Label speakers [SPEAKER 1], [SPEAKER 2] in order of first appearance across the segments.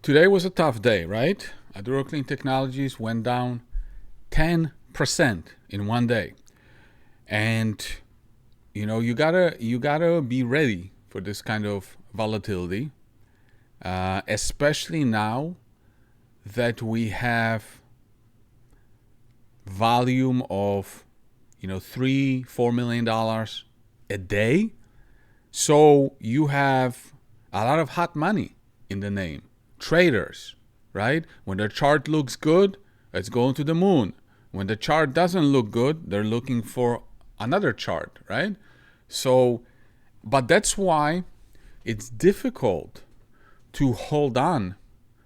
[SPEAKER 1] Today was a tough day, right? Aduro Clean Technologies went down 10% in one day. And you gotta be ready for this kind of volatility, especially now that we have volume of $3-4 million a day. So you have a lot of hot money in the name. Traders, right? When the chart looks good, it's going to the moon. When the chart doesn't look good, they're looking for another chart, right? So, but that's why it's difficult to hold on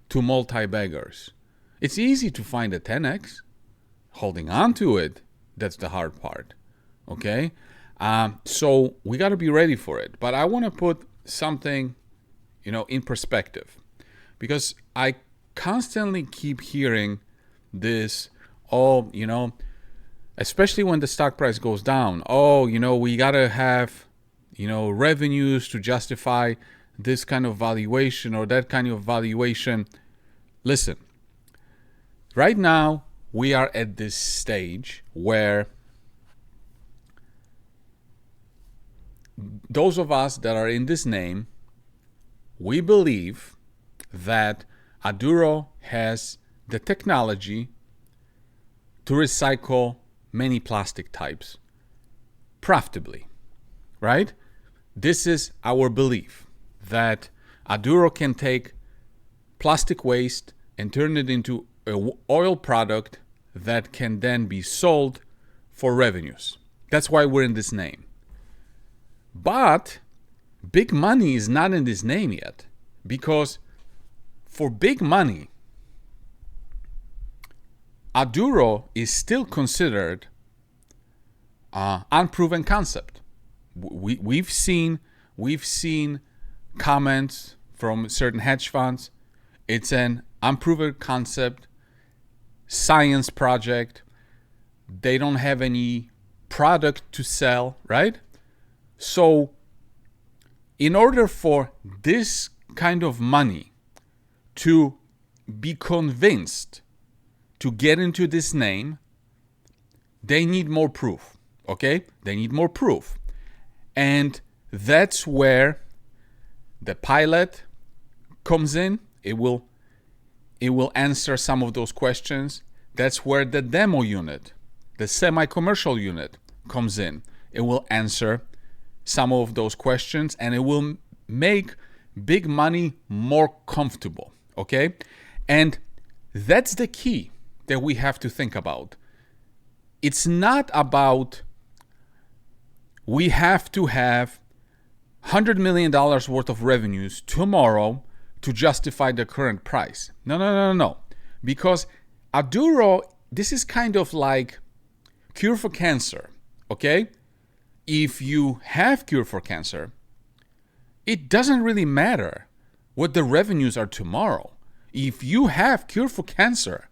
[SPEAKER 1] to multi-baggers. It's easy to find a 10x. Holding on to it, that's the hard part, okay? So we got to be ready for it. But I want to put something, in perspective, because I constantly keep hearing this, especially when the stock price goes down. We got to have, revenues to justify this kind of valuation or that kind of valuation. Listen, right now we are at this stage where those of us that are in this name, we believe that Aduro has the technology to recycle many plastic types profitably, right? This is our belief that Aduro can take plastic waste and turn it into an oil product that can then be sold for revenues. That's why we're in this name. But big money is not in this name yet, because for big money, Aduro is still considered an unproven concept. We've seen comments from certain hedge funds. It's an unproven concept, science project. They don't have any product to sell, right? So in order for this kind of money to be convinced to get into this name, they need more proof, okay? They need more proof. And that's where the pilot comes in. It will answer some of those questions. That's where the demo unit, the semi-commercial unit, comes in. It will answer some of those questions, and it will make big money more comfortable, okay? And that's the key that we have to think about. It's not about we have to have $100 million worth of revenues tomorrow to justify the current price. No. Because Aduro, this is kind of like cure for cancer, okay? If you have cure for cancer, it doesn't really matter what the revenues are tomorrow. If you have cure for cancer,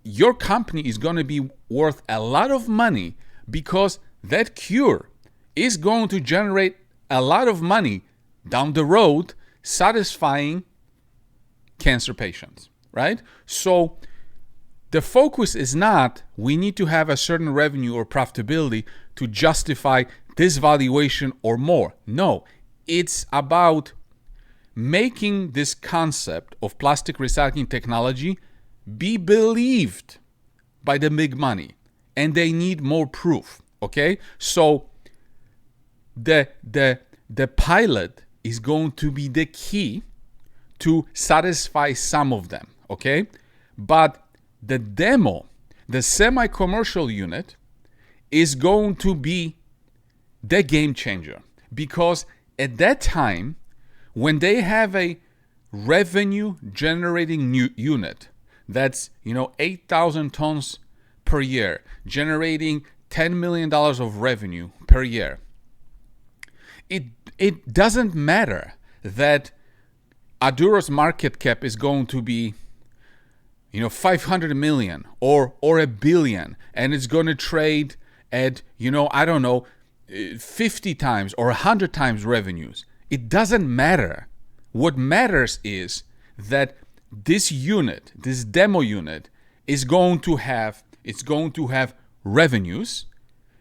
[SPEAKER 1] your company is going to be worth a lot of money because that cure is going to generate a lot of money down the road satisfying cancer patients, right? So the focus is not we need to have a certain revenue or profitability to justify this valuation or more. No, it's about making this concept of plastic recycling technology be believed by the big money, and they need more proof, okay? So the pilot is going to be the key to satisfy some of them, okay? But the demo, the semi-commercial unit, is going to be the game changer, because at that time, when they have a revenue generating new unit that's 8,000 tons per year, generating $10 million of revenue per year, it doesn't matter that Aduro's market cap is going to be 500 million or a billion, and it's going to trade at 50 times or 100 times revenues. It doesn't matter. What matters is that this unit, this demo unit, is going to have revenues.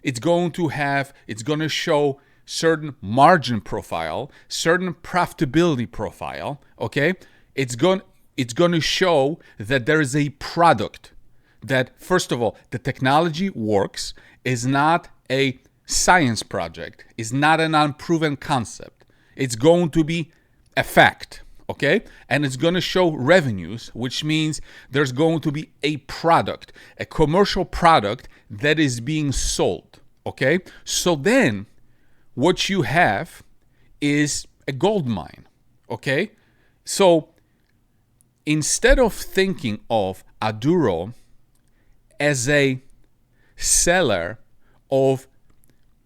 [SPEAKER 1] It's going to show certain margin profile, certain profitability profile. Okay, it's going to show that there is a product that, first of all, the technology works, is not a science project, is not an unproven concept. It's going to be a fact, okay? And it's going to show revenues, which means there's going to be a product, a commercial product that is being sold, okay? So then what you have is a gold mine, okay? So instead of thinking of Aduro as a seller of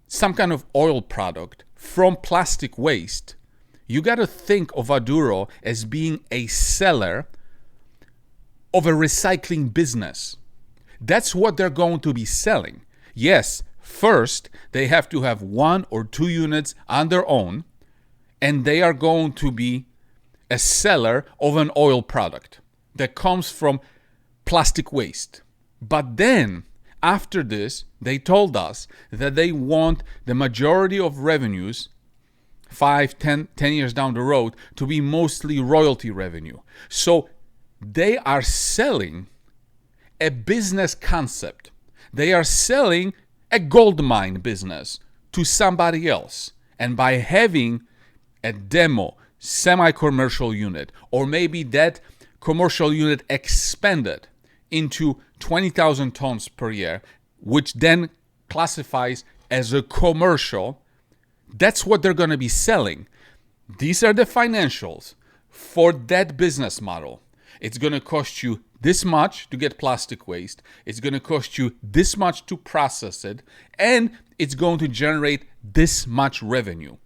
[SPEAKER 1] some kind of oil product from plastic waste, you got to think of Aduro as being a seller of a recycling business. That's what they're going to be selling. Yes, first, they have to have 1 or 2 units on their own, and they are going to be a seller of an oil product that comes from plastic waste. But then, after this, they told us that they want the majority of revenues 5, 10 years down the road to be mostly royalty revenue. So they are selling a business concept. They are selling a gold mine business to somebody else. And by having a demo, semi-commercial unit, or maybe that commercial unit expanded into 20,000 tons per year, which then classifies as a commercial, that's what they're going to be selling. These are the financials for that business model. It's going to cost you this much to get plastic waste. It's going to cost you this much to process it. And it's going to generate this much revenue.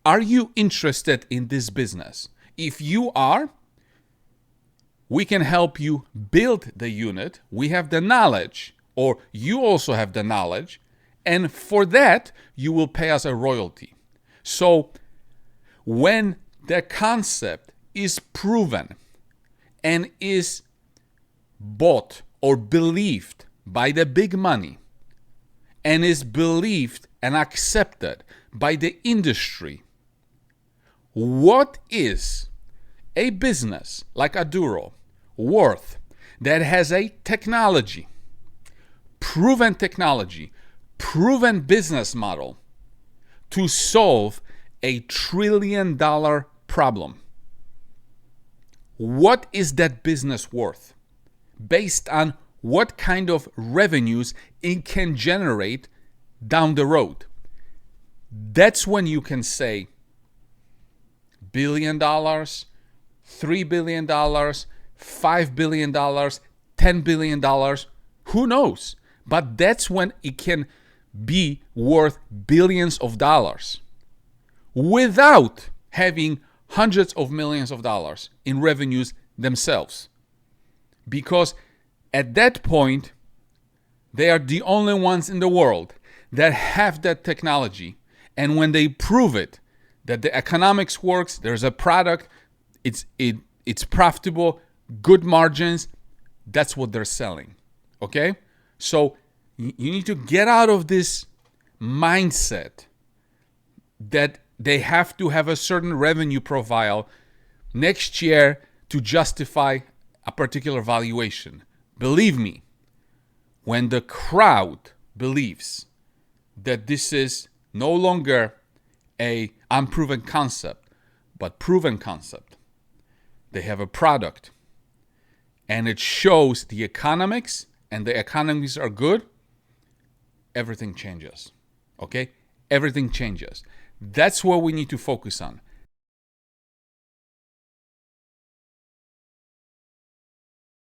[SPEAKER 1] Are you interested in this business? If you are, we can help you build the unit. We have the knowledge, or you also have the knowledge, and for that, you will pay us a royalty. So when the concept is proven and is bought or believed by the big money, and is believed and accepted by the industry, what is a business like Aduro worth that has a technology, proven business model to solve a $1 trillion problem? What is that business worth based on what kind of revenues it can generate down the road? That's when you can say $1 billion, $3 billion, $5 billion, $10 billion, who knows? But that's when it can be worth billions of dollars without having hundreds of millions of dollars in revenues themselves. Because at that point, they are the only ones in the world that have that technology. And when they prove it, that the economics works, there's a product, it's profitable, good margins, that's what they're selling. Okay? So you need to get out of this mindset that they have to have a certain revenue profile next year to justify a particular valuation. Believe me, when the crowd believes that this is no longer a unproven concept, but proven concept, they have a product, and it shows the economics, and the economics are good, everything changes. Okay? Everything changes. That's what we need to focus on.